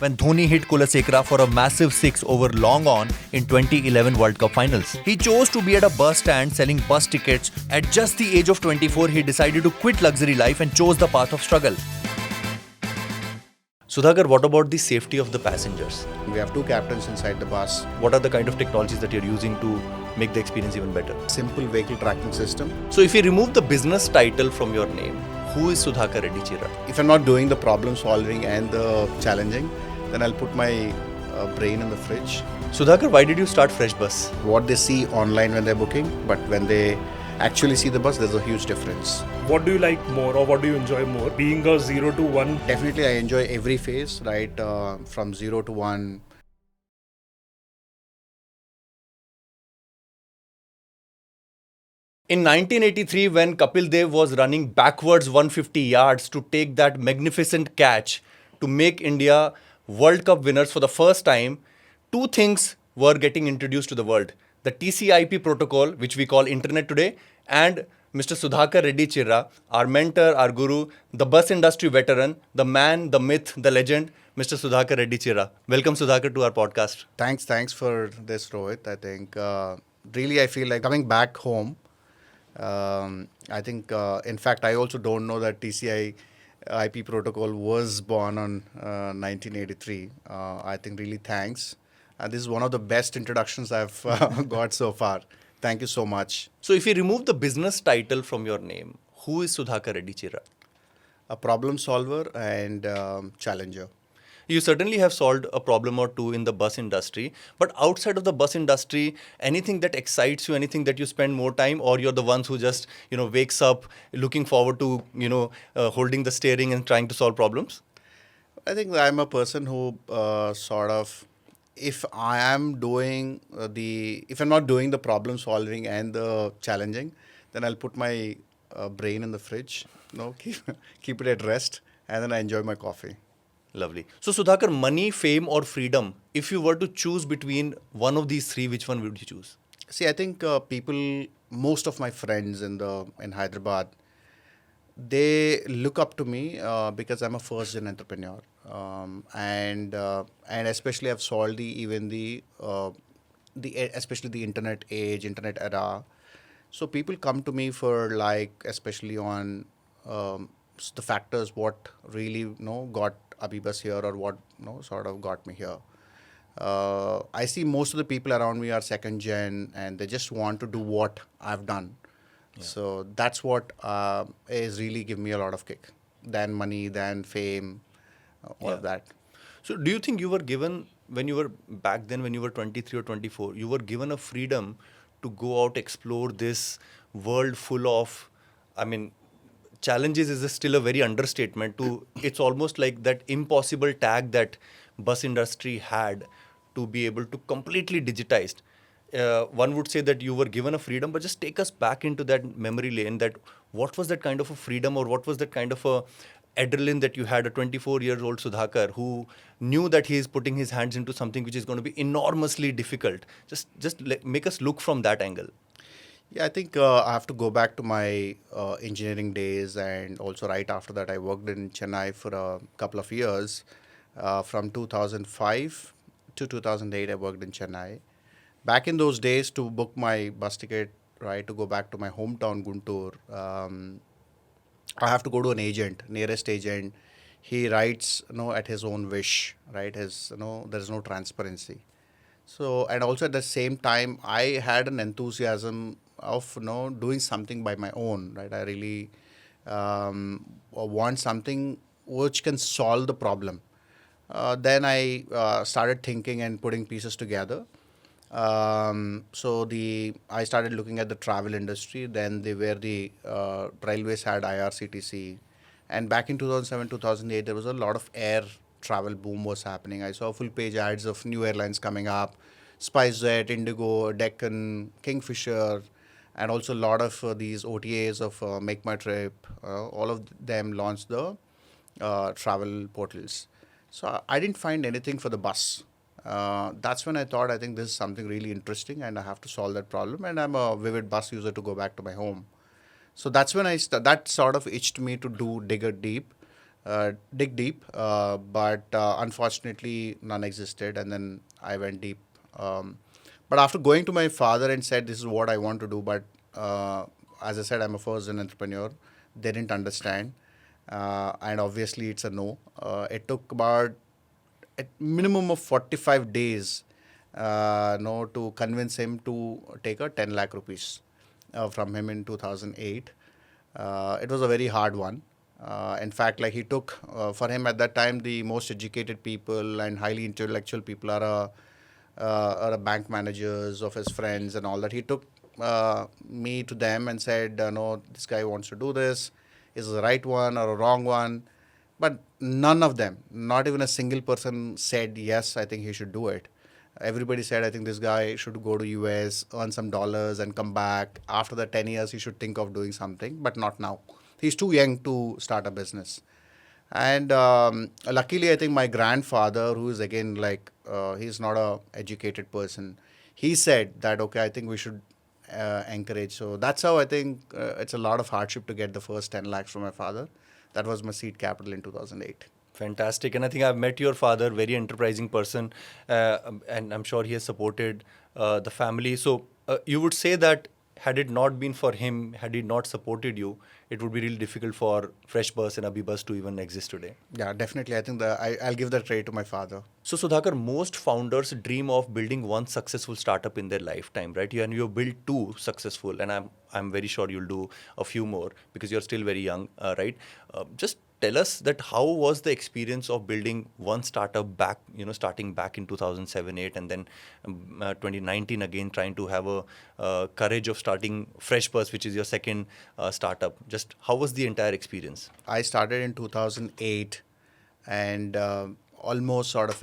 when Dhoni hit Kulasekara for a massive 6 over long on in 2011 World Cup finals. He chose to be at a bus stand selling bus tickets. At just the age of 24, he decided to quit luxury life and chose the path of struggle. Sudhakar, what about the safety of the passengers? We have 2 captains inside the bus. What are the kind of technologies that you're using to make the experience even better? Simple vehicle tracking system. So if you remove the business title from your name, who is Sudhakar Reddy Chirra? If I'm not doing the problem solving and the challenging, then I'll put my brain in the fridge. Sudhakar, why did you start FreshBus? What they see online when they're booking, but when they actually see the bus, there's a huge difference. What do you like more, or what do you enjoy more? Being a 0 to 1? Definitely, I enjoy every phase, right? From 0 to 1. In 1983, when Kapil Dev was running backwards 150 yards to take that magnificent catch to make India World Cup winners for the first time, 2 things were getting introduced to the world. The TCP protocol, which we call Internet today, and Mr. Sudhakar Reddy Chirra, our mentor, our guru, the bus industry veteran, the man, the myth, the legend, Mr. Sudhakar Reddy Chirra. Welcome, Sudhakar, to our podcast. Thanks for this, Rohit. I think really I feel like coming back home. I think, in fact, I also don't know that TCI IP protocol was born on 1983. I think really thanks. And this is one of the best introductions I've got so far. Thank you so much. So if you remove the business title from your name, who is Sudhakar Reddy Chirra? A problem solver and challenger. You certainly have solved a problem or two in the bus industry, but outside of the bus industry, anything that excites you, anything that you spend more time, or you're the ones who just, wakes up looking forward to, holding the steering and trying to solve problems? I think I'm a person who if I'm not doing the problem solving and the challenging, then I'll put my brain in the fridge, keep it at rest, and then I enjoy my coffee. Lovely. So Sudhakar, money, fame or freedom, if you were to choose between one of these 3, which one would you choose? See, I think most of my friends in Hyderabad, they look up to me because I'm a first-gen entrepreneur, and especially I've solved especially the internet age, internet era. So people come to me for especially on the factors what really got AbhiBus here, or what sort of got me here. I see most of the people around me are second gen and they just want to do what I've done. Yeah. So that's what is really giving me a lot of kick. Than money, than fame, all of that. So do you think you were given, when you were back then, when you were 23 or 24, you were given a freedom to go out, explore this world full of, challenges is still a very understatement to, it's almost like that impossible tag that bus industry had to be able to completely digitized. One would say that you were given a freedom, but just take us back into that memory lane, that what was that kind of a freedom, or what was that kind of a adrenaline that you had, a 24-year-old Sudhakar who knew that he is putting his hands into something which is going to be enormously difficult. Just make us look from that angle. Yeah, I think I have to go back to my engineering days, and also right after that I worked in Chennai for a couple of years. From 2005 to 2008 I worked in Chennai. Back in those days, to book my bus ticket, right, to go back to my hometown Guntur, I have to go to an agent, nearest agent. He writes, at his own wish, right? There is no transparency. So, and also at the same time, I had an enthusiasm of doing something by my own, right? I really want something which can solve the problem. Then I started thinking and putting pieces together. I started looking at the travel industry. Then the railways had IRCTC, and back in 2007, 2008, there was a lot of air travel boom was happening. I saw full page ads of new airlines coming up: SpiceJet, Indigo, Deccan, Kingfisher, and also a lot of these OTAs of Make My Trip. All of them launched the travel portals. So I didn't find anything for the bus. That's when I thought, I think this is something really interesting and I have to solve that problem. And I'm a vivid bus user to go back to my home. So that's when that sort of itched me to dig a deep. dig deep, but unfortunately none existed, and then I went deep. But after going to my father and said, "This is what I want to do," but as I said, I'm a first an entrepreneur. They didn't understand, and obviously it's a no. It took about at minimum of 45 days no, to convince him to take a 10 lakh rupees from him in 2008. It was a very hard one. In fact, like he took, for him at that time, the most educated people and highly intellectual people are a bank managers of his friends and all that. He took me to them and said, no, this guy wants to do this. Is it the right one or a wrong one? But none of them, not even a single person said, yes, I think he should do it. Everybody said, I think this guy should go to US, earn some dollars and come back. After the 10 years, he should think of doing something, but not now. He's too young to start a business. And luckily, I think my grandfather, who is again like, he's not a educated person, he said that, okay, I think we should encourage. So that's how I think it's a lot of hardship to get the first 10 lakhs from my father. That was my seed capital in 2008. Fantastic. And I think I've met your father, very enterprising person, and I'm sure he has supported the family. So you would say that had it not been for him, had he not supported you, it would be really difficult for FreshBus and AbhiBus to even exist today. Yeah, definitely. I think I'll give that credit to my father. So Sudhakar, most founders dream of building one successful startup in their lifetime, right? And you have built two successful, and I'm very sure you'll do a few more because you're still very young, right? Just tell us that how was the experience of building one startup back, starting back in 2007-8, and then 2019 again trying to have a courage of starting FreshBus, which is your second startup. Just how was the entire experience? I started in 2008, and almost sort of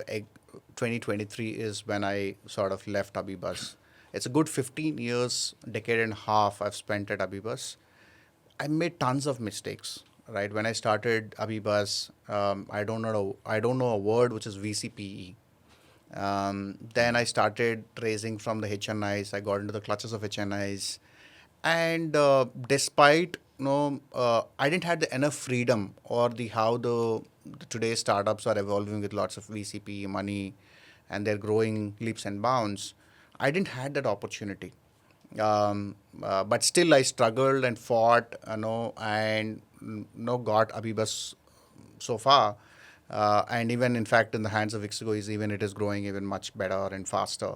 2023 is when I sort of left AbhiBus. It's a good 15 years, decade and a half I've spent at AbhiBus. I made tons of mistakes. Right when I started AbhiBus, I don't know a word which is VCPE. Then I started raising from the HNIs. I got into the clutches of HNIs, and despite I didn't have the enough freedom or the how the today's startups are evolving with lots of VCP money, and they're growing leaps and bounds. I didn't had that opportunity, but still I struggled and fought, and got AbhiBus so far. And even in fact, in the hands of Ixigo, it is growing even much better and faster.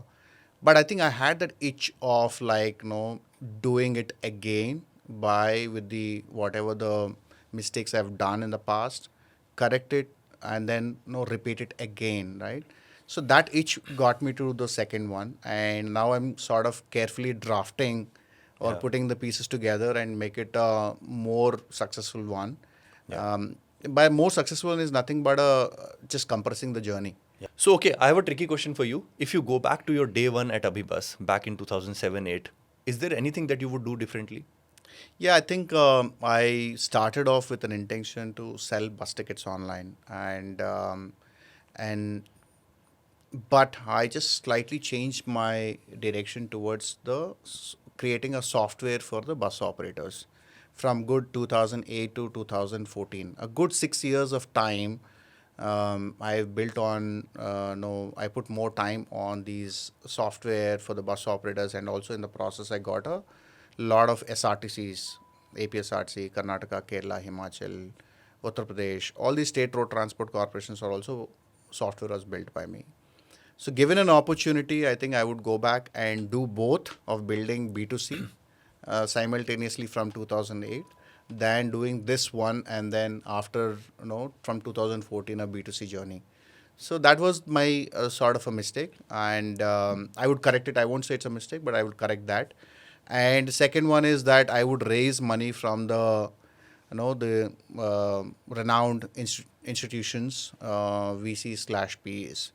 But I think I had that itch of like, doing it again by with the whatever the mistakes I've done in the past, correct it and then repeat it again, right? So that itch got me to the second one, and now I'm sort of carefully drafting or Yeah. putting the pieces together and make it a more successful one. Yeah. By more successful is nothing but just compressing the journey. Yeah. So, okay, I have a tricky question for you. If you go back to your day one at AbhiBus back in 2007-8, is there anything that you would do differently? Yeah, I think I started off with an intention to sell bus tickets online, and but I just slightly changed my direction towards creating a software for the bus operators from good 2008 to 2014. A good 6 years of time I've built on, no, I put more time on these software for the bus operators, and also in the process, I got a lot of SRTCs, APSRTC, Karnataka, Kerala, Himachal, Uttar Pradesh. All these state road transport corporations are also software was built by me. So, given an opportunity, I think I would go back and do both of building B2C simultaneously from 2008, than doing this one and then after, from 2014, a B2C journey. So that was my sort of a mistake, and I would correct it. I won't say it's a mistake, but I would correct that. And second one is that I would raise money from the renowned institutions, VC/PEs,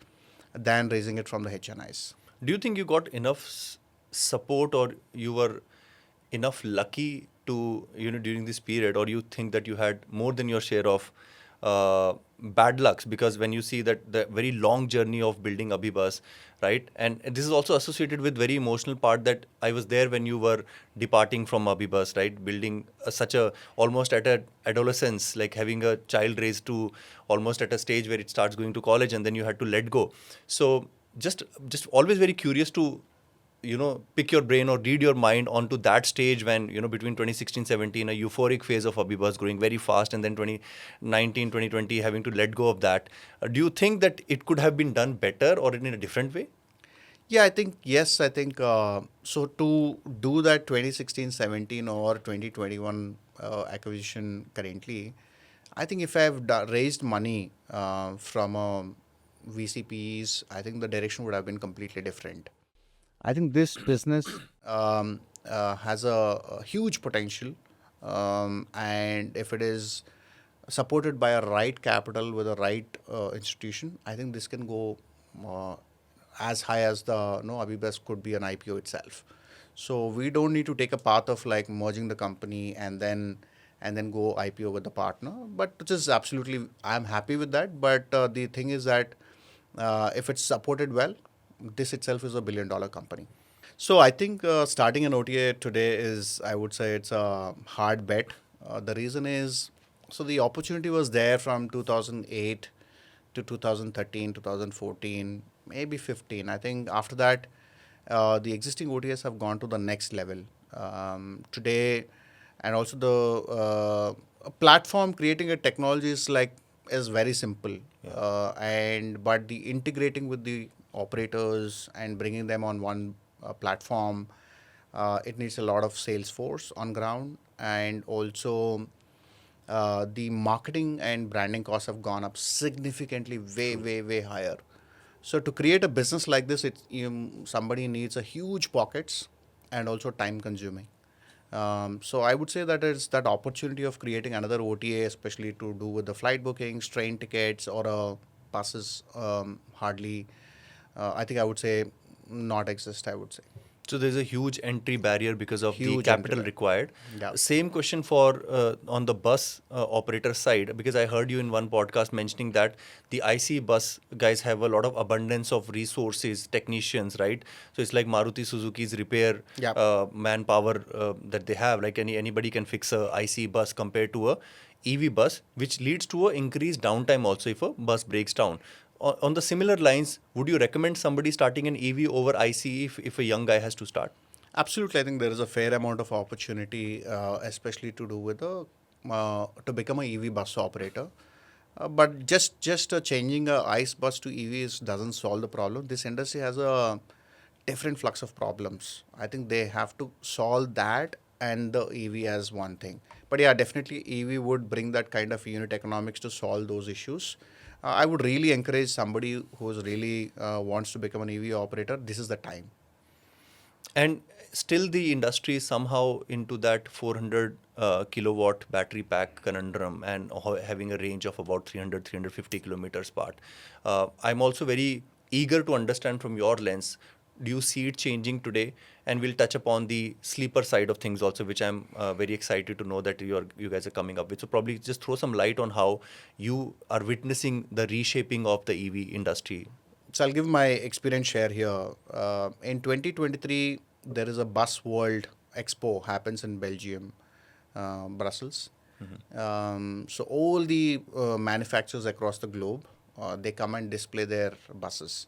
than raising it from the HNIs. Do you think you got enough support, or you were enough lucky to, during this period, or you think that you had more than your share of bad lucks, because when you see that the very long journey of building AbhiBus, right? And this is also associated with very emotional part, that I was there when you were departing from AbhiBus, right? Building such a, almost at a adolescence, like having a child raised to almost at a stage where it starts going to college, and then you had to let go. So just always very curious to pick your brain or read your mind onto that stage when, between 2016-17, a euphoric phase of AbhiBus growing very fast, and then 2019-2020 having to let go of that. Do you think that it could have been done better or in a different way? Yeah, I think, yes, I think so. To do that 2016-17 or 2021 acquisition currently, I think if I've raised money from VCPs, I think the direction would have been completely different. I think this business has a huge potential, and if it is supported by a right capital with a right institution, I think this can go uh, as high as the AbhiBus could be an IPO itself. So we don't need to take a path of like merging the company and then go IPO with the partner. But which is absolutely, I'm happy with that. But the thing is that if it's supported well, this itself is $1 billion company. So I think starting an OTA today is, I would say, it's a hard bet. The reason is, so the opportunity was there from 2008 to 2013, 2014, maybe 15. I think after that, the existing OTAs have gone to the next level. Today, and also the platform creating a technology is very simple, and but the integrating with the operators and bringing them on one platform, it needs a lot of sales force on ground, and also the marketing and branding costs have gone up significantly, way higher. So to create a business like this, somebody needs a huge pockets and also time consuming. So I would say that it's that opportunity of creating another OTA, especially to do with the flight bookings, train tickets, or buses, hardly. I think I would say not exist. I would say So there's a huge entry barrier because of the huge capital entry. required. Yeah. Same question for on the bus operator side, because I heard you in one podcast mentioning that the IC bus guys have a lot of abundance of resources, technicians, right? So it's like Maruti Suzuki's repair Yeah. manpower that they have. Like anybody can fix a IC bus compared to a EV bus, which leads to a increased downtime also if a bus breaks down. On the similar lines, would you recommend somebody starting an EV over ICE if a young guy has to start? Absolutely, I think there is a fair amount of opportunity, especially to do with to become a EV bus operator. But just changing a ICE bus to EVs doesn't solve the problem. This industry has a different flux of problems. I think they have to solve that and the EV as one thing. But yeah, definitely EV would bring that kind of unit economics to solve those issues. I would really encourage somebody who's really wants to become an EV operator. This is the time. And still the industry is somehow into that 400 kilowatt battery pack conundrum, and having a range of about 350 kilometers part. I'm also very eager to understand from your lens, do you see it changing today? And we'll touch upon the sleeper side of things also, which I'm very excited to know that you guys are coming up with. So probably just throw some light on how you are witnessing the reshaping of the EV industry. So I'll give my experience share here. In 2023, there is a Bus World Expo happens in Belgium, Brussels. So all the manufacturers across the globe, they come and display their buses.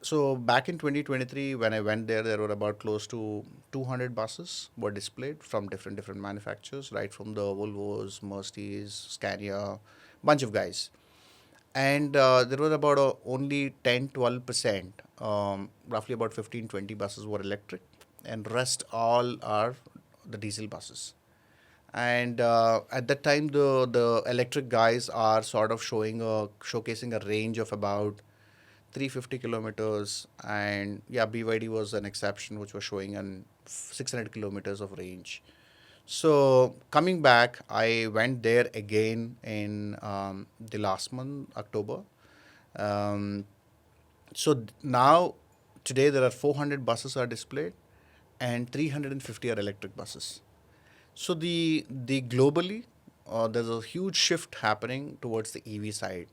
So back in 2023, when I went there, there were about close to 200 buses were displayed from different manufacturers, right from the Volvos, Mercedes, Scania, bunch of guys. And there were about only 10-12%, roughly about 15-20 buses were electric, and rest all are the diesel buses. And at that time, the electric guys are sort of showcasing a range of about 350 kilometers, and yeah, BYD was an exception, which was showing an 600 kilometers of range. So coming back, I went there again in the last month, October. Um, now, today there are 400 buses are displayed, and 350 are electric buses. So the globally, there's a huge shift happening towards the EV side.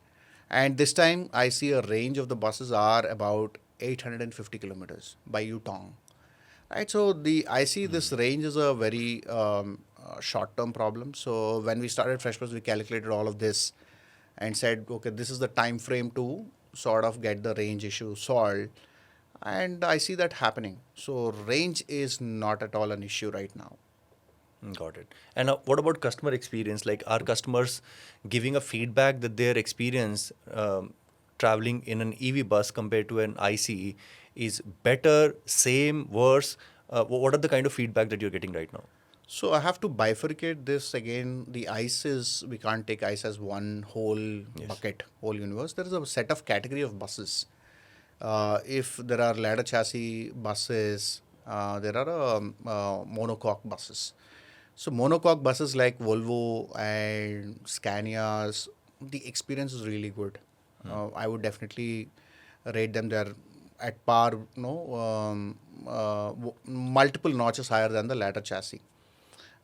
And this time, I see a range of the buses are about 850 kilometers by Yutong. Right, so I see this range is a very short-term problem. So when we started FreshBus, we calculated all of this and said, okay, this is the time frame to sort of get the range issue solved. And I see that happening. So range is not at all an issue right now. Got it. And what about customer experience? Like, are customers giving a feedback that their experience traveling in an EV bus compared to an ICE is better, same, worse? What are the kind of feedback that you're getting right now? So I have to bifurcate this again. The ICE is, we can't take ICE as one whole bucket, whole universe. There is a set of category of buses. If there are ladder chassis buses, there are monocoque buses. So monocoque buses like Volvo and Scanias, the experience is really good. I would definitely rate them. They're at par, multiple notches higher than the ladder chassis.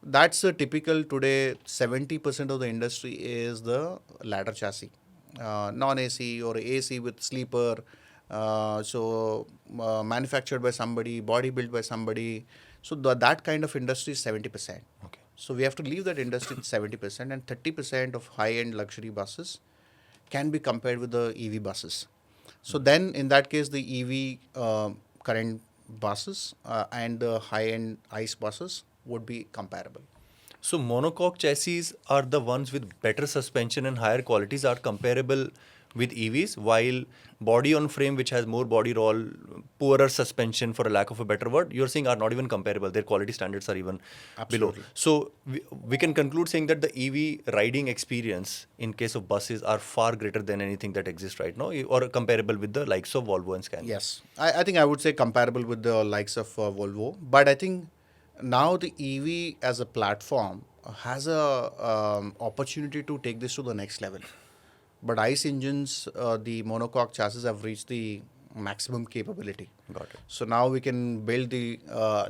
That's a typical today. 70% of the industry is the ladder chassis, non-AC or AC with sleeper. Manufactured by somebody, body built by somebody. So that kind of industry is 70%. Okay. So we have to leave that industry at 70%, and 30% of high-end luxury buses can be compared with the EV buses. So then, in that case, the EV current buses and the high-end ICE buses would be comparable. So monocoque chassis are the ones with better suspension and higher qualities are comparable with EVs, while body on frame, which has more body roll, poorer suspension for a lack of a better word, you're saying are not even comparable. Their quality standards are even below. So we can conclude saying that the EV riding experience in case of buses are far greater than anything that exists right now, or comparable with the likes of Volvo and Scania. Yes, I think I would say comparable with the likes of Volvo, but I think now the EV as a platform has a opportunity to take this to the next level. But ICE engines, the monocoque chassis have reached the maximum capability. Got it. So now we can build the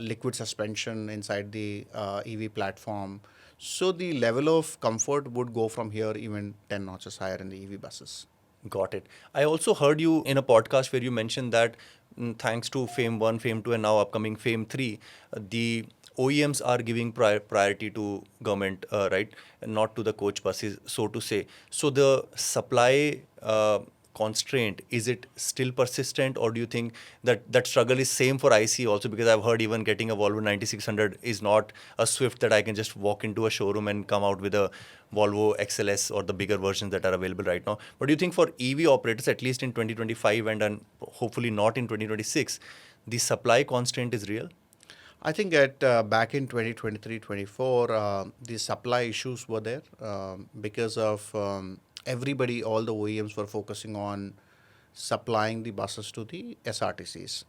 liquid suspension inside the EV platform. So the level of comfort would go from here even 10 notches higher in the EV buses. Got it. I also heard you in a podcast where you mentioned that thanks to FAME 1, FAME 2, and now upcoming FAME 3, the OEMs are giving priority to government, right? Not to the coach buses, so to say. So the supply constraint, is it still persistent, or do you think that that struggle is same for IC also? Because I've heard even getting a Volvo 9600 is not a Swift that I can just walk into a showroom and come out with a Volvo XLS or the bigger versions that are available right now. But do you think for EV operators, at least in 2025 and hopefully not in 2026, the supply constraint is real? I think at back in 2023-24, the supply issues were there because of everybody, all the OEMs were focusing on supplying the buses to the SRTCs.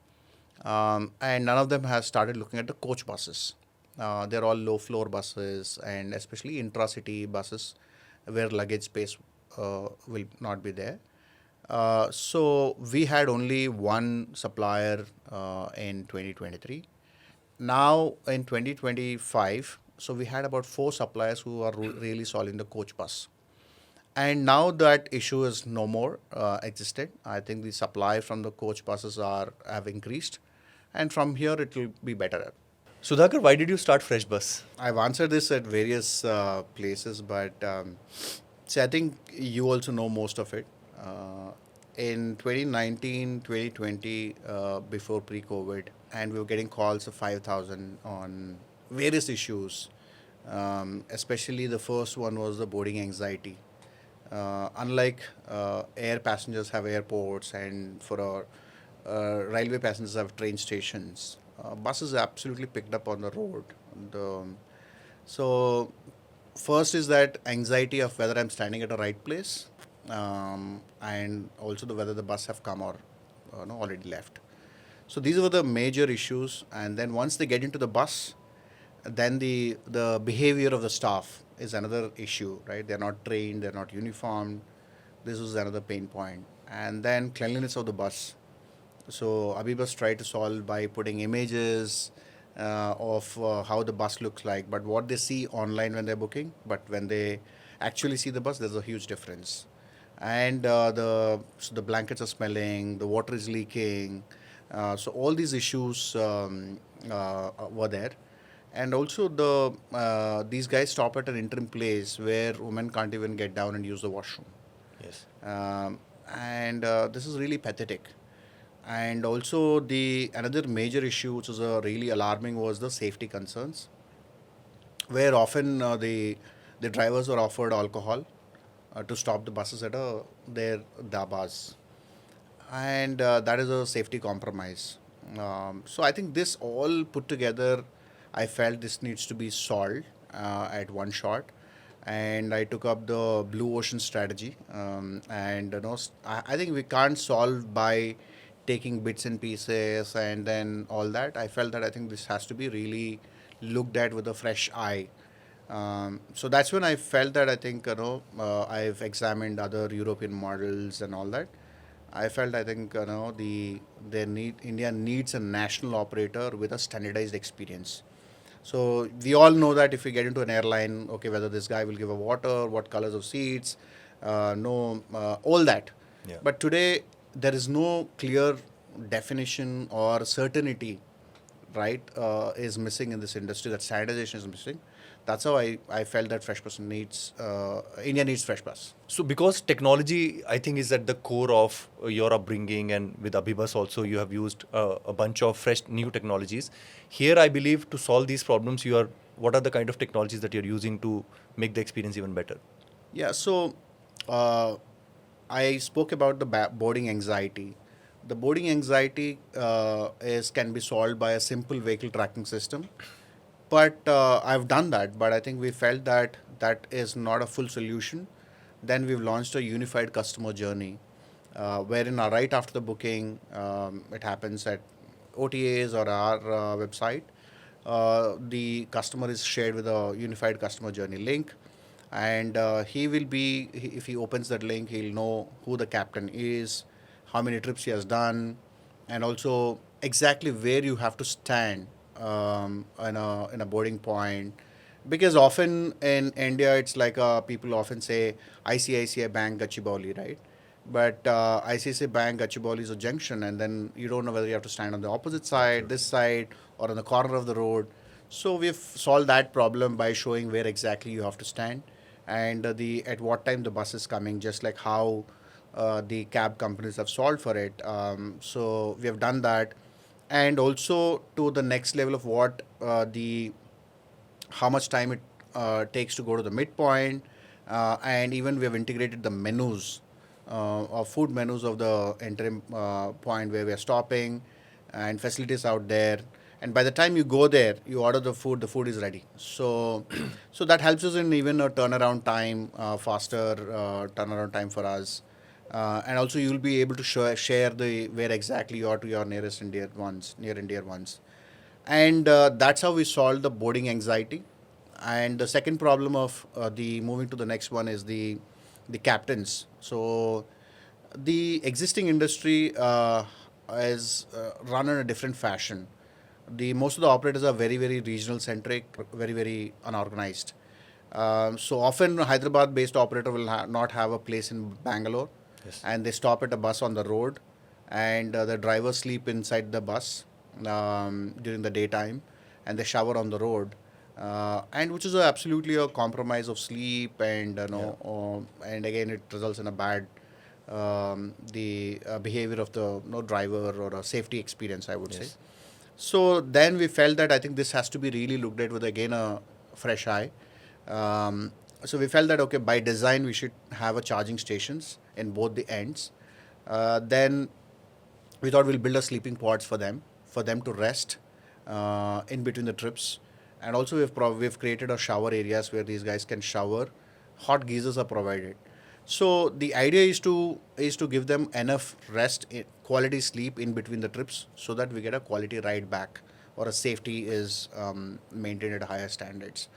And none of them has started looking at the coach buses. They're all low floor buses and especially intracity buses where luggage space will not be there. So we had only one supplier in 2023. Now in 2025, so we had about 4 suppliers who are really solving the coach bus. And now that issue is no more existed. I think the supply from the coach buses have increased. And from here, it will be better. Sudhakar, why did you start FreshBus? I've answered this at various places, but see, I think you also know most of it. In 2019, 2020, before pre-COVID, and we were getting calls of 5,000 on various issues. Especially the first one was the boarding anxiety. Unlike air passengers have airports and for railway passengers have train stations, buses are absolutely picked up on the road. So first is that anxiety of whether I'm standing at the right place, and also whether the bus have come or already left. So these were the major issues. And then once they get into the bus, then the behavior of the staff is another issue, right? They're not trained, they're not uniformed. This was another pain point. And then cleanliness of the bus. So AbhiBus tried to solve by putting images of how the bus looks like, but what they see online when they're booking, but when they actually see the bus, there's a huge difference. And the blankets are smelling, the water is leaking, so all these issues were there. And also these guys stop at an interim place where women can't even get down and use the washroom. Yes. And this is really pathetic. And also the another major issue which was really alarming was the safety concerns, where often the drivers were offered alcohol to stop the buses at their dabas, and that is a safety compromise. So I think this all put together, I felt this needs to be solved at one shot, and I took up the blue ocean strategy. And I think we can't solve by taking bits and pieces and then all that. I felt that I think this has to be really looked at with a fresh eye. So that's when I felt that I think I've examined other European models and all that. I felt I think India needs a national operator with a standardized experience. So we all know that if we get into an airline, okay, whether this guy will give a water, what colors of seats, all that. Yeah. But today there is no clear definition or certainty, right, is missing in this industry. That standardization is missing. That's how I felt that FreshBus India needs FreshBus. So because technology, I think, is at the core of your upbringing, and with AbhiBus also, you have used a bunch of fresh new technologies. Here, I believe to solve these problems, what are the kind of technologies that you're using to make the experience even better? Yeah, so I spoke about the boarding anxiety. The boarding anxiety can be solved by a simple vehicle tracking system. But I've done that, but I think we felt that that is not a full solution. Then we've launched a unified customer journey, wherein right after the booking, it happens at OTAs or our website. The customer is shared with a unified customer journey link, and if he opens that link, he'll know who the captain is, how many trips he has done, and also exactly where you have to stand in a boarding point. Because often in India, it's like people often say ICICI Bank Gachibowli, right? But ICICI Bank Gachibowli is a junction, and then you don't know whether you have to stand on the opposite side, this side, or on the corner of the road. So we've solved that problem by showing where exactly you have to stand, and the at what time the bus is coming, just like how the cab companies have solved for it. So we have done that, and also to the next level of what the how much time it takes to go to the midpoint, and even we have integrated the menus or food menus of the interim point where we are stopping, and facilities out there. And by the time you go there, you order the food is ready. So so that helps us in even a turnaround time, faster turnaround time for us. And also you'll be able to share the where exactly you are to your near and dear ones. And that's how we solve the boarding anxiety. And the second problem of the moving to the next one is the captains. So the existing industry is run in a different fashion. The most of the operators are very regional centric, very unorganized. So often Hyderabad based operator will not have a place in Bangalore. Yes. And they stop at a bus on the road, and the drivers sleep inside the bus during the daytime, and they shower on the road, and which is absolutely a compromise of sleep, and and again it results in a bad the behavior of the driver, or a safety experience, I would say. Yes. So then we felt that I think this has to be really looked at with again a fresh eye. So we felt that okay, by design we should have a charging stations in both the ends. Then we thought we'll build a sleeping pods for them to rest in between the trips. And also we've created a shower areas where these guys can shower. Hot geysers are provided. So the idea is to give them enough rest, quality sleep in between the trips, so that we get a quality ride back, or a safety is maintained at higher standards.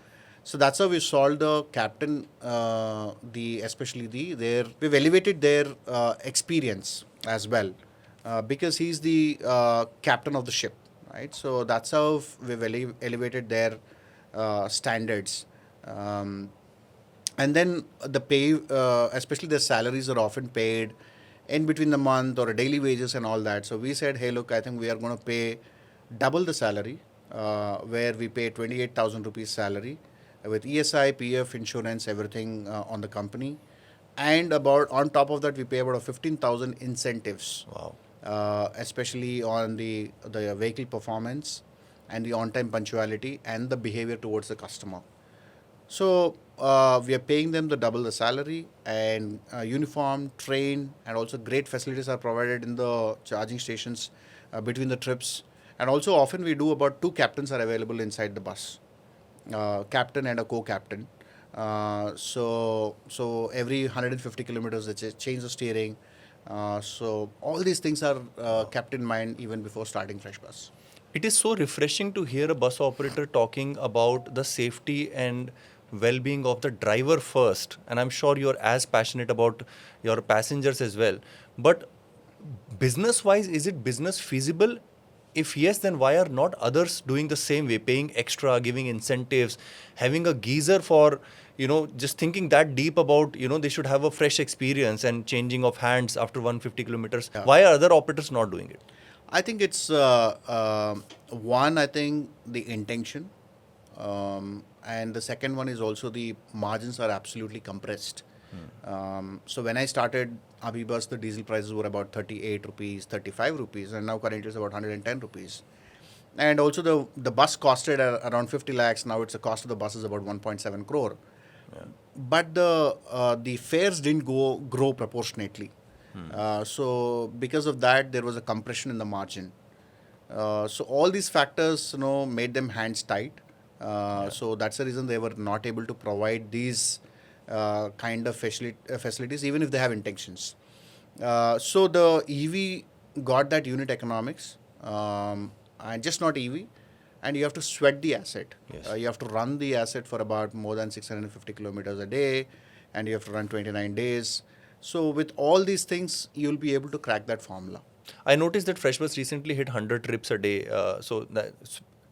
So that's how we solved the captain, we've elevated their experience as well, because he's the captain of the ship. right? So that's how we've elevated their standards. Um, and then the pay, especially the salaries are often paid in between the month or daily wages and all that. So we said, hey, look, I think we are going to pay double the salary, where we pay 28,000 rupees salary with ESI, PF, insurance, everything on the company. And about on top of that, we pay about 15,000 incentives, Wow. especially on the vehicle performance and the on-time punctuality and the behavior towards the customer. So we are paying them the double the salary and uniform, train, and also great facilities are provided in the charging stations between the trips. And also often we do about two captains are available inside the bus, captain and a co-captain. So every 150 kilometers they change the steering. So all these things are kept in mind even before starting FreshBus. It is so refreshing to hear a bus operator talking about the safety and well-being of the driver first, and I'm sure you're as passionate about your passengers as well. But business-wise, is it business feasible? If yes, then why are not others doing the same way, paying extra, giving incentives, having a geezer for, just thinking that deep about, they should have a fresh experience and changing of hands after 150 kilometers. Yeah. Why are other operators not doing it? I think it's one. I think the intention, and the second one is also the margins are absolutely compressed. So when I started AbhiBus, the diesel prices were about 38 rupees, 35 rupees, and now currently it's about 110 rupees. And also the bus costed around 50 lakhs. Now it's the cost of the bus is about 1.7 crore. But the fares didn't grow proportionately. So because of that, there was a compression in the margin. So all these factors, made them hands tight. So that's the reason they were not able to provide these kind of facilities, even if they have intentions. So the EV got that unit economics, and just not EV, and you have to sweat the asset. Yes. You have to run the asset for about more than 650 kilometers a day, and you have to run 29 days. So with all these things, you'll be able to crack that formula. I noticed that FreshBus recently hit 100 trips a day.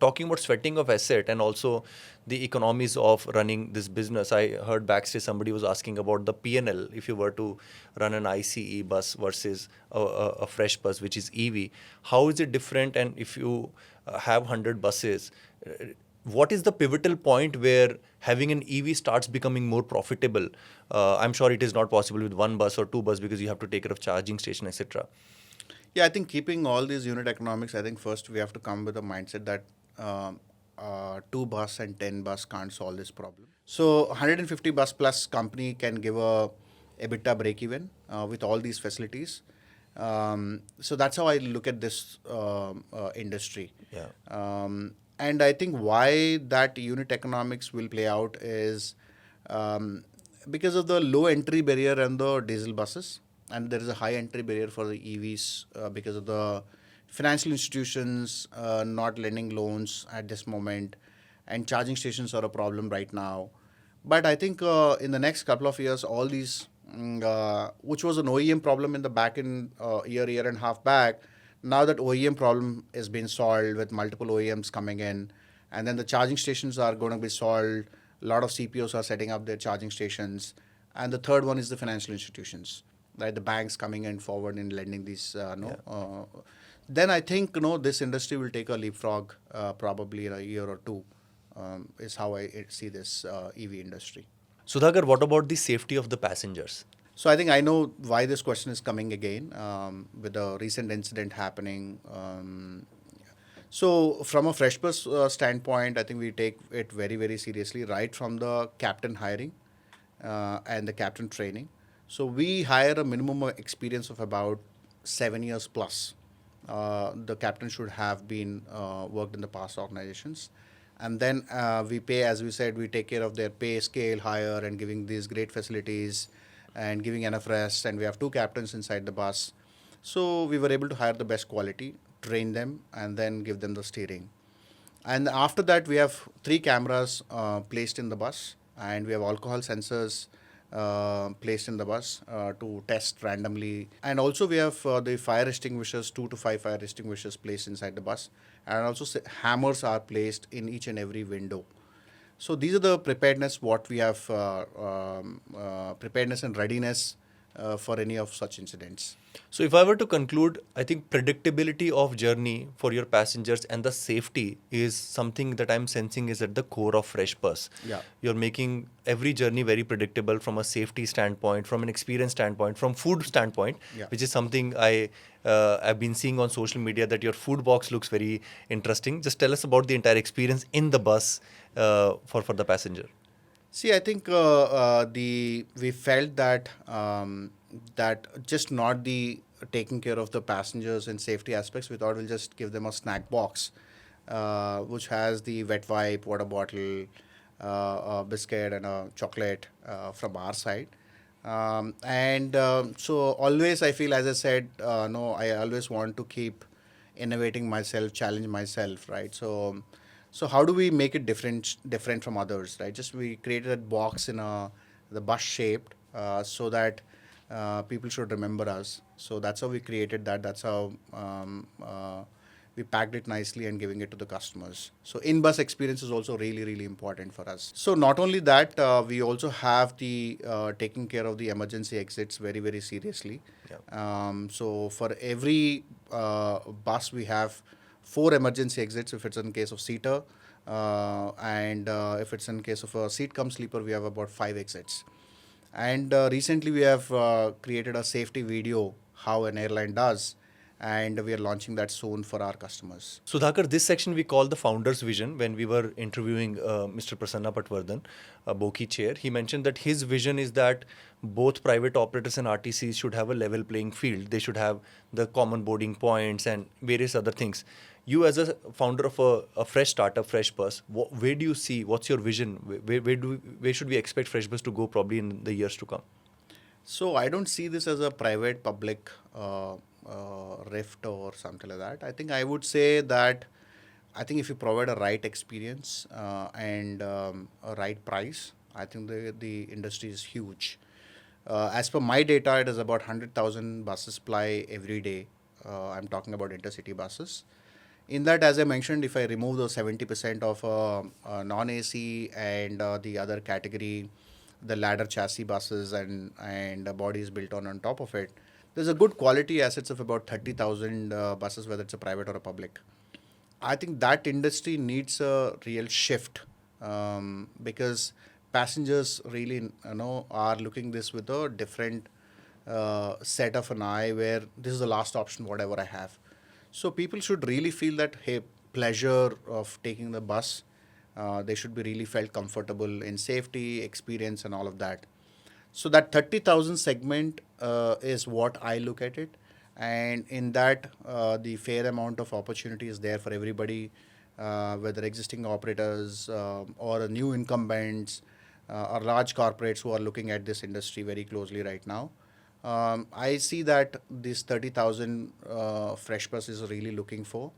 Talking about sweating of asset and also the economies of running this business, I heard backstage somebody was asking about the P&L if you were to run an ICE bus versus a fresh bus, which is EV. How is it different? And if you have 100 buses, what is the pivotal point where having an EV starts becoming more profitable? I'm sure it is not possible with one bus or two bus because you have to take care of charging station, etc. Yeah, I think keeping all these unit economics, I think first we have to come with a mindset that 2 bus and 10 bus can't solve this problem. So 150 bus plus company can give a EBITDA break even with all these facilities. So that's how I look at this industry. Yeah. And I think why that unit economics will play out is because of the low entry barrier and the diesel buses, and there is a high entry barrier for the EVs because of the financial institutions not lending loans at this moment, and charging stations are a problem right now. But I think in the next couple of years, all these, which was an OEM problem in the back in year and a half back, now that OEM problem is being solved with multiple OEMs coming in, and then the charging stations are going to be solved. A lot of CPOs are setting up their charging stations, and the third one is the financial institutions, right? The banks coming in forward and lending these. Then I think this industry will take a leapfrog probably in a year or two. Is how I see this EV industry. Sudhakar, what about the safety of the passengers? So I think I know why this question is coming again with the recent incident happening. So from a FreshBus standpoint, I think we take it very, very seriously, right from the captain hiring and the captain training. So we hire a minimum of experience of about 7 years plus. The captain should have been worked in the past organizations. And then we pay, as we said, we take care of their pay scale higher and giving these great facilities and giving enough rest. And we have 2 captains inside the bus. So we were able to hire the best quality, train them, and then give them the steering. And after that, we have 3 cameras placed in the bus, and we have alcohol sensors placed in the bus to test randomly. And also we have the fire extinguishers, 2 to 5 fire extinguishers placed inside the bus. And also hammers are placed in each and every window. So these are the preparedness what we have, preparedness and readiness for any of such incidents. So if I were to conclude, I think predictability of journey for your passengers and the safety is something that I'm sensing is at the core of FreshBus. Yeah. You're making every journey very predictable from a safety standpoint, from an experience standpoint, from food standpoint, Yeah. which is something I've been seeing on social media that your food box looks very interesting. Just tell us about the entire experience in the bus for the passenger. See, I think we felt that that just not the taking care of the passengers and safety aspects. We thought we'll just give them a snack box, which has the wet wipe, water bottle, a biscuit, and a chocolate from our side. So always I feel, as I said, no, I always want to keep innovating myself, challenge myself, right? So how do we make it different from others, right? Just we created a box in the bus shaped so that people should remember us. So that's how we created that. That's how we packed it nicely and giving it to the customers. So in-bus experience is also really, really important for us. So not only that, we also have the taking care of the emergency exits very, very seriously. So for every bus, we have 4 emergency exits if it's in case of seater, and if it's in case of a seat cum sleeper, we have about 5 exits. And recently we have created a safety video how an airline does, and we are launching that soon for our customers. Sudhakar, this section we call the founder's vision. When we were interviewing Mr. Prasanna Patwardhan, Boki chair, he mentioned that his vision is that both private operators and RTCs should have a level playing field. They should have the common boarding points and various other things. You as a founder of a fresh startup, FreshBus, where do you see, what's your vision? Where should we expect FreshBus to go probably in the years to come? So I don't see this as a private public rift or something like that. I think I would say that I think if you provide a right experience and a right price, I think the industry is huge. As per my data, it is about 100,000 buses ply every day. I'm talking about intercity buses. In that, as I mentioned, if I remove those 70% of non-AC and the other category, the ladder chassis buses and the bodies built on top of it, there's a good quality assets of about 30,000 buses, whether it's a private or a public. I think that industry needs a real shift because passengers really are looking this with a different set of an eye, where this is the last option, whatever I have. So people should really feel that, hey, pleasure of taking the bus. They should be really felt comfortable in safety, experience, and all of that. So that 30,000 segment is what I look at it. And in that, the fair amount of opportunity is there for everybody, whether existing operators or new incumbents or large corporates who are looking at this industry very closely right now. I see that this 30,000 FreshBus is really looking for,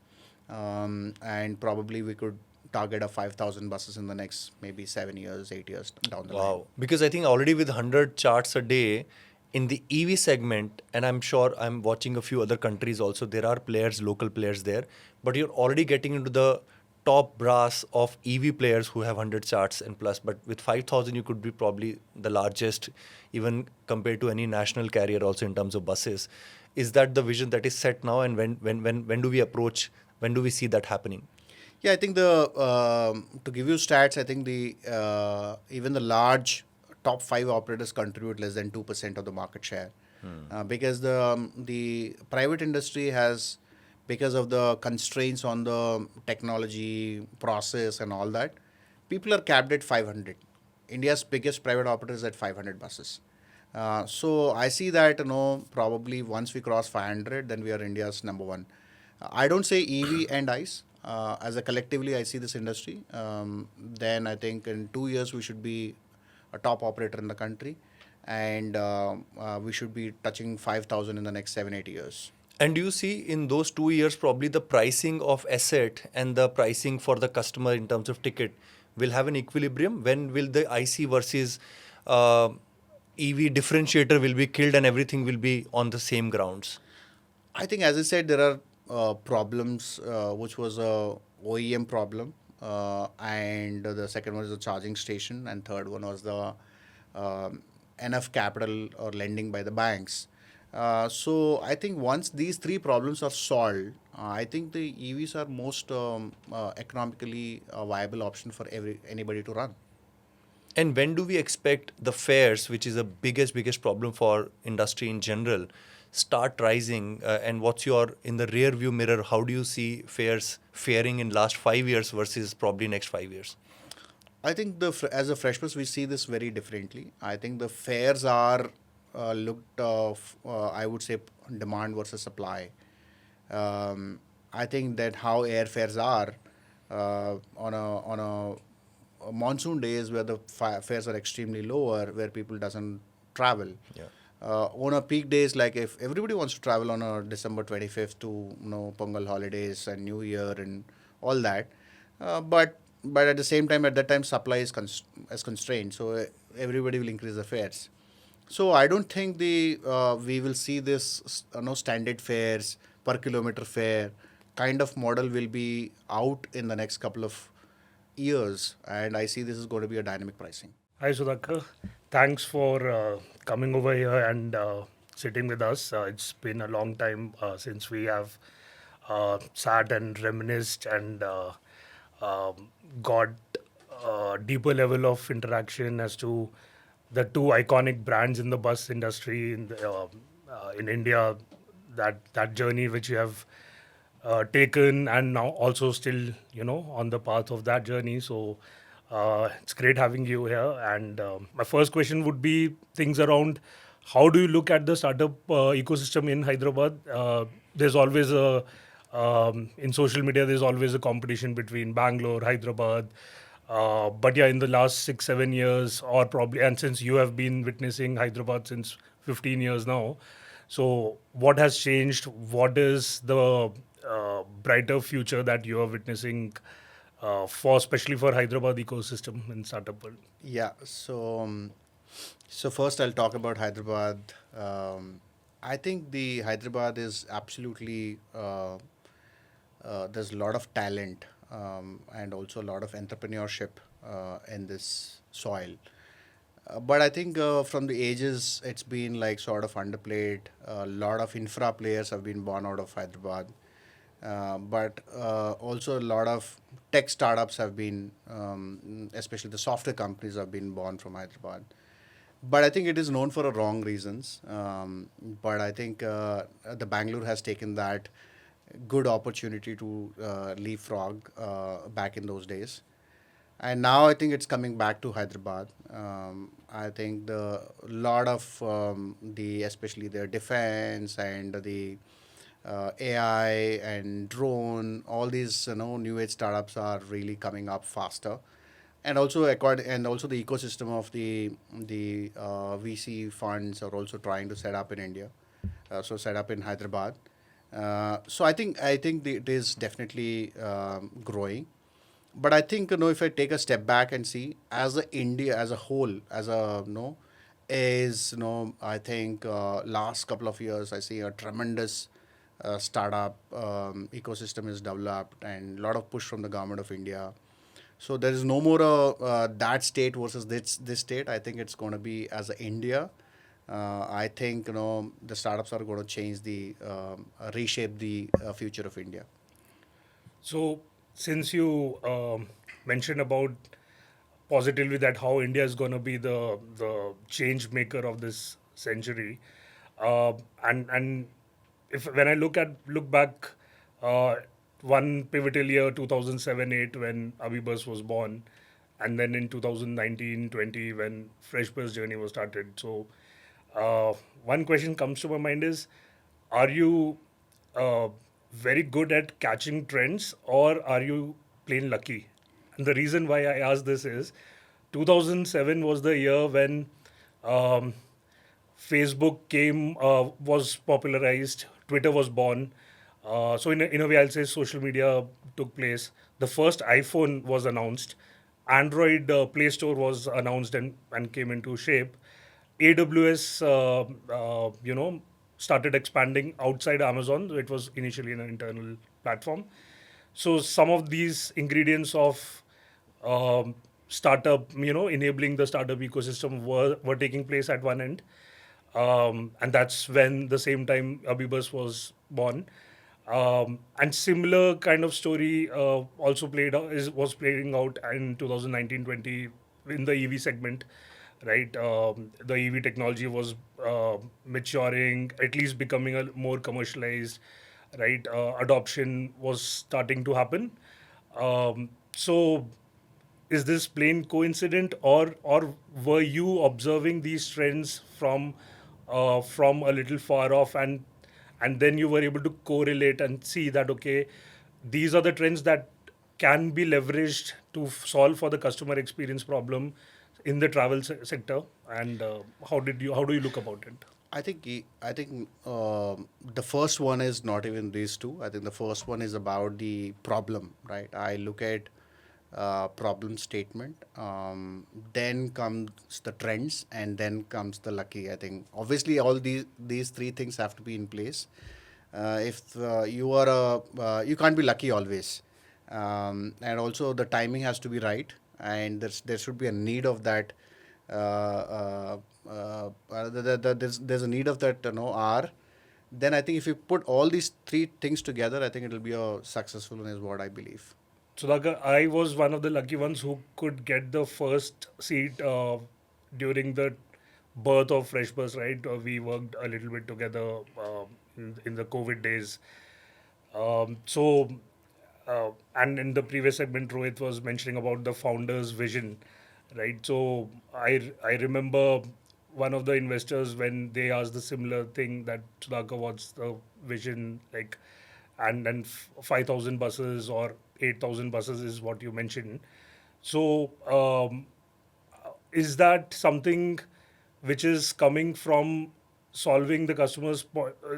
and probably we could target a 5,000 buses in the next maybe 7 years, 8 years down the line. Wow. Because I think already with 100 charts a day in the EV segment, and I'm sure I'm watching a few other countries also, there are players, local players there, but you're already getting into the top brass of EV players who have 100 charts and plus. But with 5,000, you could be probably the largest, even compared to any national carrier also in terms of buses. Is that the vision that is set now? And when do we approach, when do we see that happening? Yeah, I think to give you stats, I think even the large top 5 operators contribute less than 2% of the market share, because the private industry has, because of the constraints on the technology process and all that, people are capped at 500. India's biggest private operator is at 500 buses. So I see that probably once we cross 500, then we are India's number one. I don't say EV and ICE. As a collectively, I see this industry. Then I think in 2 years we should be a top operator in the country, and we should be touching 5,000 in the next 7-8 years. And do you see in those 2 years probably the pricing of asset and the pricing for the customer in terms of ticket will have an equilibrium? When will the IC versus EV differentiator will be killed and everything will be on the same grounds? I think, as I said, there are problems, which was a OEM problem, and the second one is the charging station, and third one was the enough capital or lending by the banks. So I think once these three problems are solved, I think the EVs are most economically viable option for anybody to run. And when do we expect the fares, which is the biggest problem for industry in general, start rising? And what's your, in the rear view mirror, how do you see fares faring in last 5 years versus probably next 5 years? I think as a FreshBus, we see this very differently. I think the fares are looked of, I would say, demand versus supply. I think that how airfares are on a monsoon days where the fares are extremely lower, where people doesn't travel. Yeah. On a peak days, like if everybody wants to travel on a December 25th to Pongal holidays and New Year and all that, but at the same time, at that time, supply is constrained, so everybody will increase the fares. So I don't think we will see this standard fares per kilometer fare kind of model will be out in the next couple of years, and I see this is going to be a dynamic pricing. Hi, Sudhakar. Thanks for coming over here and sitting with us. It's been a long time since we have sat and reminisced and got a deeper level of interaction as to the two iconic brands in the bus industry in India. That journey which you have taken and now also still on the path of that journey. So it's great having you here. And my first question would be things around how do you look at the startup ecosystem in Hyderabad? There's always in social media, there's always a competition between Bangalore, Hyderabad. But yeah, in the last 6-7 years, or probably, and since you have been witnessing Hyderabad since 15 years now, so what has changed? What is the brighter future that you are witnessing especially for Hyderabad ecosystem in startup world? Yeah. So first I'll talk about Hyderabad. I think the Hyderabad is absolutely there's a lot of talent and also a lot of entrepreneurship in this soil. But I think from the ages, it's been like sort of underplayed. A lot of infra players have been born out of Hyderabad. But also a lot of tech startups have been, especially the software companies have been born from Hyderabad. But I think it is known for wrong reasons. But I think the Bangalore has taken that good opportunity to leapfrog back in those days. And now I think it's coming back to Hyderabad. I think the lot of especially the defense and the AI and drone, all these new age startups are really coming up faster, and also the ecosystem of the VC funds are also trying to set up in India, so set up in Hyderabad. So I think it is definitely growing. But I think if I take a step back and see as a India as a whole, as a I think last couple of years I see a tremendous startup ecosystem is developed and a lot of push from the government of India. So there is no more that state versus this state. I think it's going to be as a India. I think the startups are going to change reshape the future of India. So since you mentioned about positively that how India is going to be the change maker of this century, and if when I look back, one pivotal year 2007-8 when AbhiBus was born, and then in 2019-20 when FreshBus journey was started. So one question comes to my mind is, are you very good at catching trends or are you plain lucky? And the reason why I ask this is 2007 was the year when Facebook was popularized, Twitter was born. So in a way, I'll say social media took place. The first iPhone was announced. Android Play Store was announced and came into shape. AWS, started expanding outside Amazon. It was initially an internal platform. So some of these ingredients of startup, enabling the startup ecosystem were taking place at one end. And that's when the same time AbhiBus was born. And similar kind of story also was playing out in 2019-20 in the EV segment, right? The EV technology was maturing, at least becoming a more commercialized, right? Adoption was starting to happen. So is this plain coincident, or were you observing these trends from a little far off, and then you were able to correlate and see that, okay, these are the trends that can be leveraged to solve for the customer experience problem in the travel sector, and how do you look about it? I think the first one is not even these two. I think the first one is about the problem, right? I look at problem statement, then comes the trends, and then comes the lucky. I think obviously all these three things have to be in place. If you are you can't be lucky always, and also the timing has to be right, and there should be a need of that. There's a need of that, R. Then I think if you put all these three things together, I think it'll be a successful one, is what I believe. Sudhakar, I was one of the lucky ones who could get the first seat during the birth of FreshBus, right? We worked a little bit together in the COVID days. So, and in the previous segment, Rohit was mentioning about the founder's vision, right? So, I remember one of the investors when they asked the similar thing that Sudhakar, what's the vision like, and then 5,000 buses or 8,000 buses is what you mentioned. So, is that something which is coming from solving the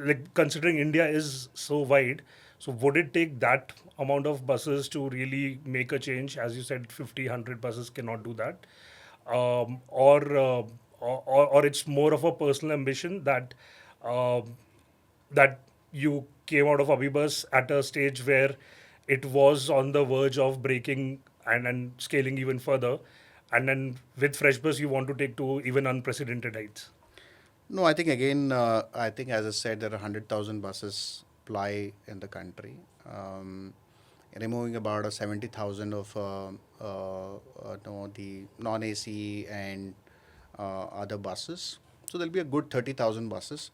like considering India is so wide, so would it take that amount of buses to really make a change? As you said, 50, 100 buses cannot do that. Or it's more of a personal ambition that um that you came out of AbhiBus at a stage where it was on the verge of breaking and scaling even further. And then with FreshBus, you want to take to even unprecedented heights. No, I think again, I think as I said, there are 100,000 buses ply in the country. Removing about a 70,000 of no, the non-AC and other buses. So there'll be a good 30,000 buses.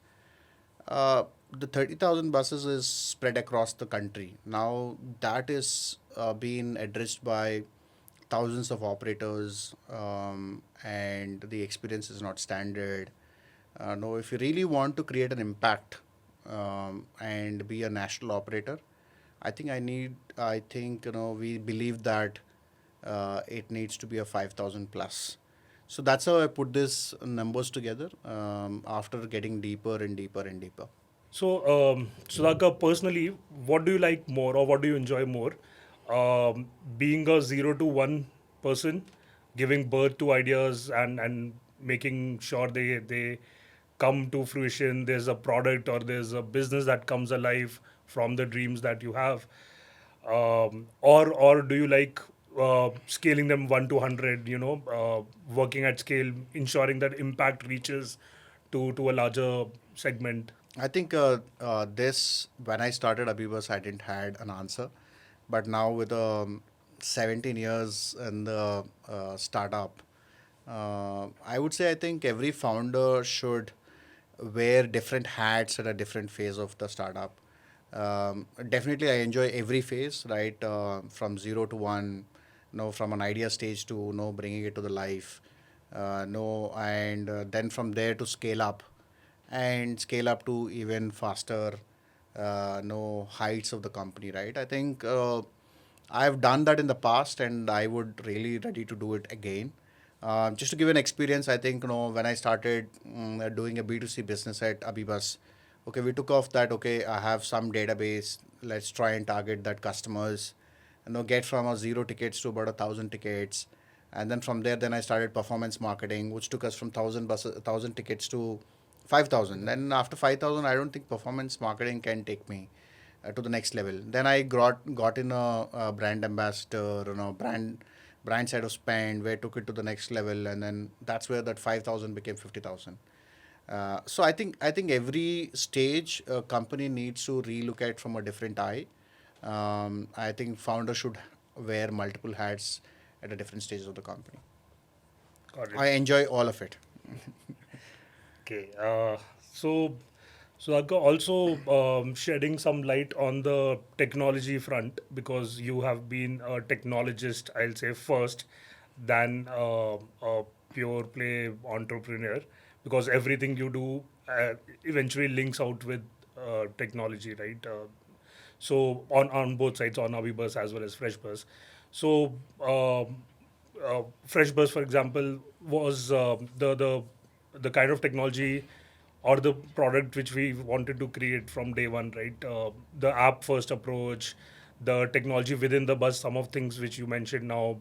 The 30,000 buses is spread across the country. Now that is being addressed by thousands of operators, and the experience is not standard. No, if you really want to create an impact, and be a national operator, I think, we believe that it needs to be a 5,000 plus. So that's how I put these numbers together, after getting deeper and deeper and deeper. So, Sudhakar, personally, what do you like more, or what do you enjoy more? Being a 0 to 1 person, giving birth to ideas and making sure they come to fruition. There's a product or there's a business that comes alive from the dreams that you have, or do you like scaling them 1 to 100? Working at scale, ensuring that impact reaches to a larger segment. I think this when I started Abhibus, I didn't had an answer, but now with 17 years in the startup, I would say I think every founder should wear different hats at a different phase of the startup. Definitely, I enjoy every phase, right? From 0 to 1, from an idea stage to bringing it to the life, no, and then from there to scale up, and scale up to even faster, no heights of the company, right? I think I've done that in the past, and I would really ready to do it again. Just to give an experience, I think when I started doing a B2C business at Abhibus, okay, we took off that, okay, I have some database, let's try and target that customers, get from a zero tickets to about 1,000 tickets, And then from there, then I started performance marketing, which took us from 1,000 tickets to 5,000. Then after 5,000, I don't think performance marketing can take me to the next level. Then I got in a brand ambassador, brand side of spend, where took it to the next level, and then that's where that 5,000 became 50,000. So I think every stage a company needs to relook at from a different eye. I think founder should wear multiple hats at a different stages of the company. Got it. I enjoy all of it. Okay. So, Sudhakar, also shedding some light on the technology front, because you have been a technologist, I'll say, first than a pure play entrepreneur, because everything you do eventually links out with technology, right? So on both sides, on AbhiBus as well as FreshBus. So FreshBus, for example, was the kind of technology or the product which we wanted to create from day one, right? The app first approach, the technology within the bus, some of things which you mentioned now,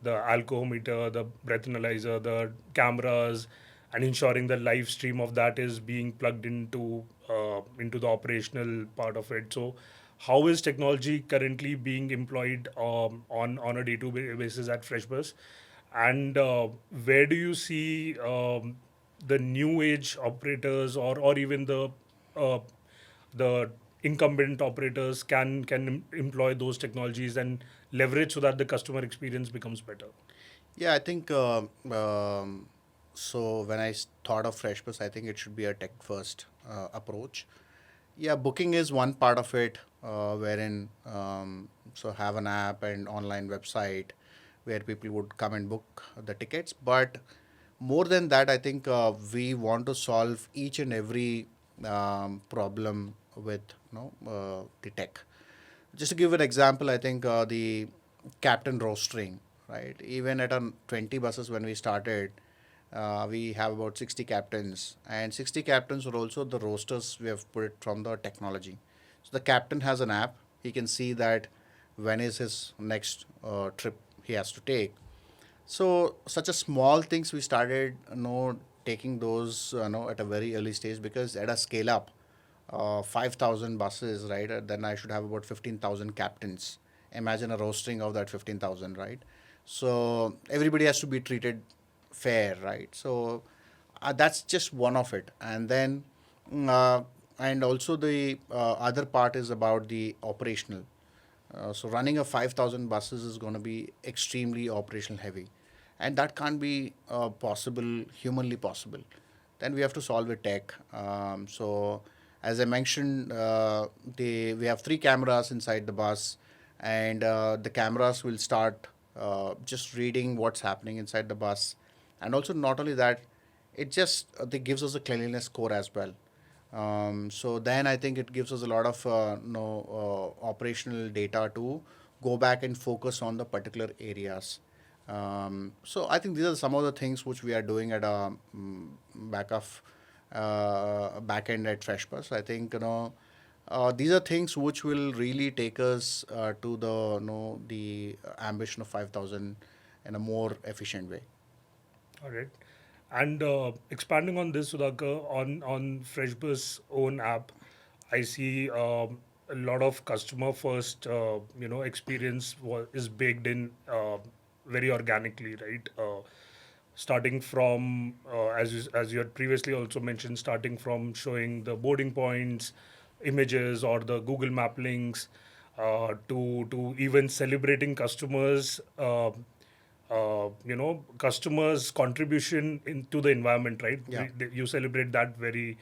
the alcohometer, the breath analyzer, the cameras, and ensuring the live stream of that is being plugged into the operational part of it. So, how is technology currently being employed on a day-to-day basis at FreshBus, and where do you see the new age operators, or even uh, the incumbent operators can employ those technologies and leverage so that the customer experience becomes better? Yeah, I think so. When thought of FreshBus, I think it should be a tech first approach. Yeah, booking is one part of it, wherein so have an app and online website where people would come and book the tickets. But more than that, I think we want to solve each and every problem with the tech. Just to give an example, I think the captain rostering, right? Even at 20 buses when we started, we have about 60 captains, and 60 captains are also the rosters we have put it from the technology. So the captain has an app. He can see that when is his next trip he has to take. So such a small things we started, taking those, at a very early stage, because at a scale up, 5,000 buses, right? Then I should have about 15,000 captains. Imagine a rostering of that 15,000, right? So everybody has to be treated fair, right? So that's just one of it. And then, and also the other part is about the operational. So running a 5,000 buses is going to be extremely operational heavy, and that can't be possible, humanly possible. Then we have to solve with tech. So as I mentioned, we have three cameras inside the bus, and the cameras will start just reading what's happening inside the bus, and also not only that, it just it gives us a cleanliness score as well. So then I think it gives us a lot of operational data to go back and focus on the particular areas. So I think these are some of the things which we are doing at a back end at FreshBus. I think these are things which will really take us to the ambition of 5,000 in a more efficient way. All right. And expanding on this, Sudhakar, on FreshBus own app, I see a lot of customer first, experience is baked in very organically, right? Starting from, as you had previously also mentioned, starting from showing the boarding points, images, or the Google Map links, to even celebrating customers' contribution into the environment, right? Yeah. You celebrate that very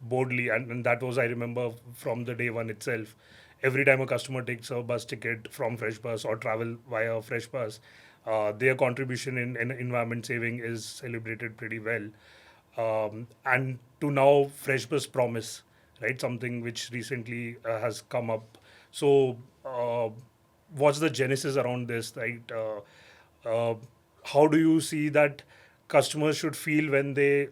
boldly, and that was, I remember, from the day one itself. Every time a customer takes a bus ticket from FreshBus or travel via FreshBus, their contribution in environment saving is celebrated pretty well. And to now FreshBus Promise, right? Something which recently has come up. So, what's the genesis around this, right? How do you see that customers should feel when they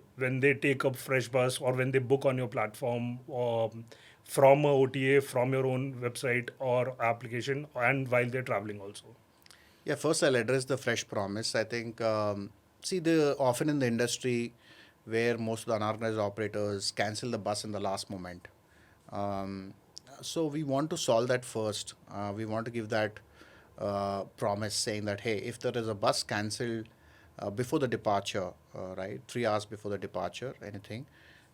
take up FreshBus or when they book on your platform, from a OTA, from your own website or application, and while they're traveling also? Yeah, first I'll address the fresh promise. I think, see, the often in the industry where most of the unorganized operators cancel the bus in the last moment. Um, so we want to solve that first. We want to give that promise saying that, hey, if there is a bus cancelled before the departure, right, 3 hours before the departure, anything,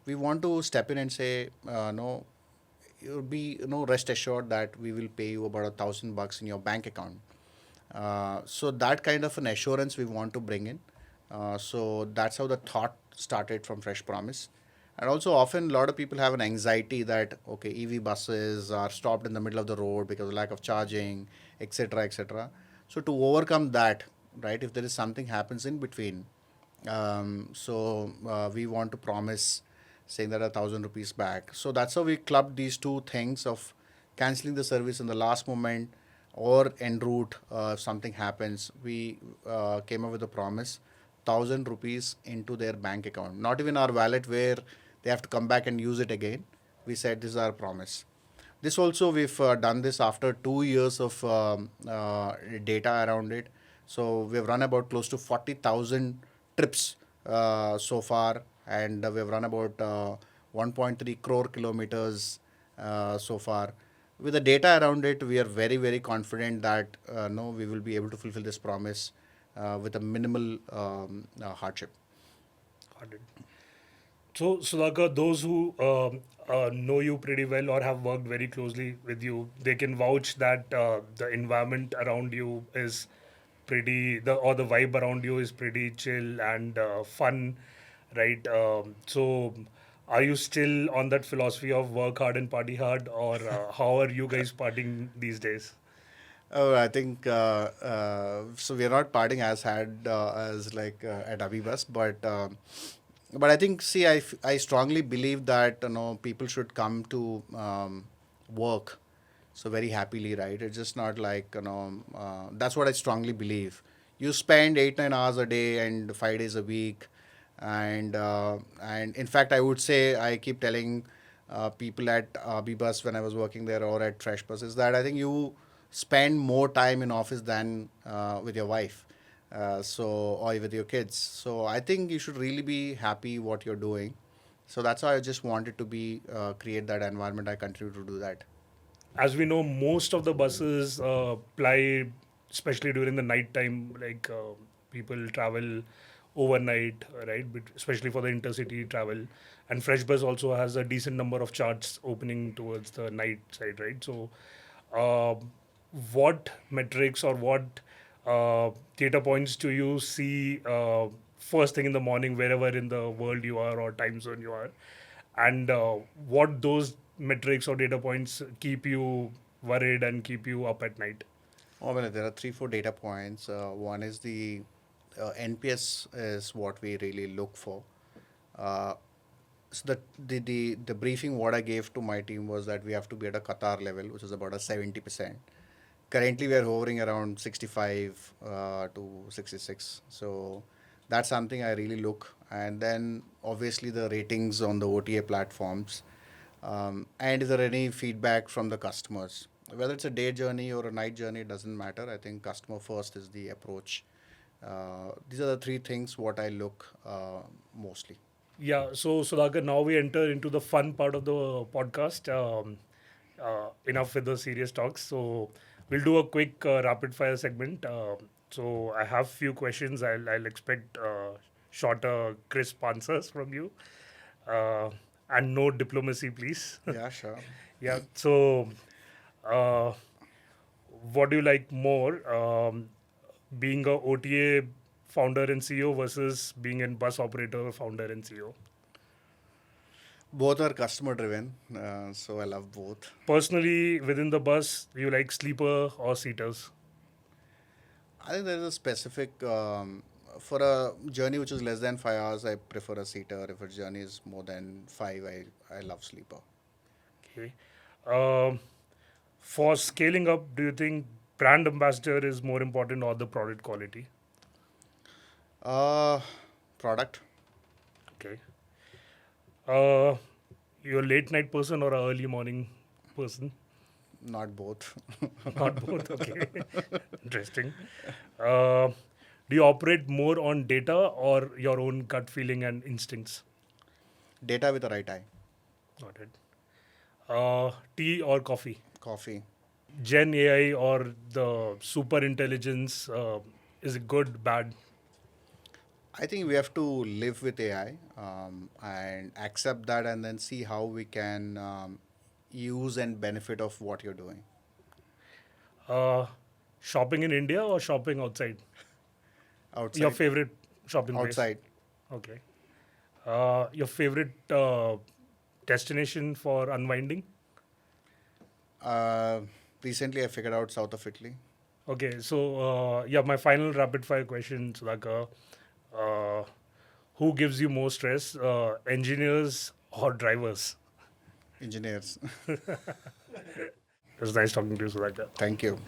we want to step in and say, no, you'll be, rest assured that we will pay you about $1,000 in your bank account. So that kind of an assurance we want to bring in. So that's how the thought started from Fresh Promise. And also, often a lot of people have an anxiety that okay, EV buses are stopped in the middle of the road because of lack of charging, etc., etc. So to overcome that, right, if there is something happens in between, we want to promise saying that 1,000 rupees back. So that's how we clubbed these two things of canceling the service in the last moment or en route if something happens. We came up with a promise 1,000 rupees into their bank account, not even our wallet where they have to come back and use it again. We said this is our promise. This also we've done this after 2 years of data around it. So we've run about close to 40,000 trips so far, and we've run about 1.3 crore kilometers so far. With the data around it, we are very very confident that no, we will be able to fulfill this promise with a minimal hardship. Got it. So, Sudhakar, those who know you pretty well or have worked very closely with you, they can vouch that the environment around you is the vibe around you is pretty chill and fun, right? So, are you still on that philosophy of work hard and party hard, or how are you guys partying these days? Oh, I think so. We are not partying as hard as like at AbhiBus, but I think see, I strongly believe that people should come to work so very happily, right? It's just not like that's what I strongly believe. You spend 8 9 hours a day and 5 days a week, and in fact, I would say I keep telling people at AbhiBus when I was working there or at FreshBus is that I think you spend more time in office than with your wife, or with your kids. So I think you should really be happy what you're doing. So that's why I just wanted to be create that environment. I continue to do that. As we know, most of the buses ply, especially during the night time, like people travel overnight, right? Especially for the intercity travel. And FreshBus also has a decent number of charts opening towards the night side, right? So, uh, what metrics or what data points do you see first thing in the morning, wherever in the world you are or time zone you are? And what those metrics or data points keep you worried and keep you up at night? Oh, well, there are 3 4 data points. One is the NPS is what we really look for. Uh, so the briefing what I gave to my team was that we have to be at a Qatar level, which is about a 70%. Currently, we are hovering around 65 to 66. So that's something I really look. And then obviously the ratings on the OTA platforms. And is there any feedback from the customers? Whether it's a day journey or a night journey, it doesn't matter. I think customer first is the approach. These are the 3 things what I look mostly. Yeah, so Sudhakar, now we enter into the fun part of the podcast. Enough with the serious talks. So we'll do a quick rapid fire segment. So I have few questions. I'll expect shorter, crisp answers from you, uh, and no diplomacy, please. Yeah, sure. Yeah. So, uh, what do you like more, being a OTA founder and CEO versus being a bus operator founder and CEO? Both are customer driven, so I love both. Personally, within the bus, do you like sleeper or seaters? I think there is a specific for a journey which is less than 5 hours. I prefer a seater. If a journey is more than five, I love sleeper. Okay. Um, for scaling up, do you think brand ambassador is more important or the product quality? Uh, Product. Okay. Uh, you're a late night person or a early morning person? Not both. Not both. Okay. Interesting. Uh, do you operate more on data or your own gut feeling and instincts? Data with the right eye. Got it. Tea or coffee? Coffee. Gen AI or the super intelligence, is it good, bad? I think we have to live with AI and accept that, and then see how we can use and benefit of what you're doing. Uh, shopping in India or shopping outside? Outside. Your favorite shopping place? Outside. Okay. Your favorite destination for unwinding? Recently, I figured out south of Italy. Okay, so yeah, my final rapid fire question, Sudhakar. Uh, who gives you more stress, engineers or drivers? Engineers. It was nice talking to you, Sudhakar. Thank you.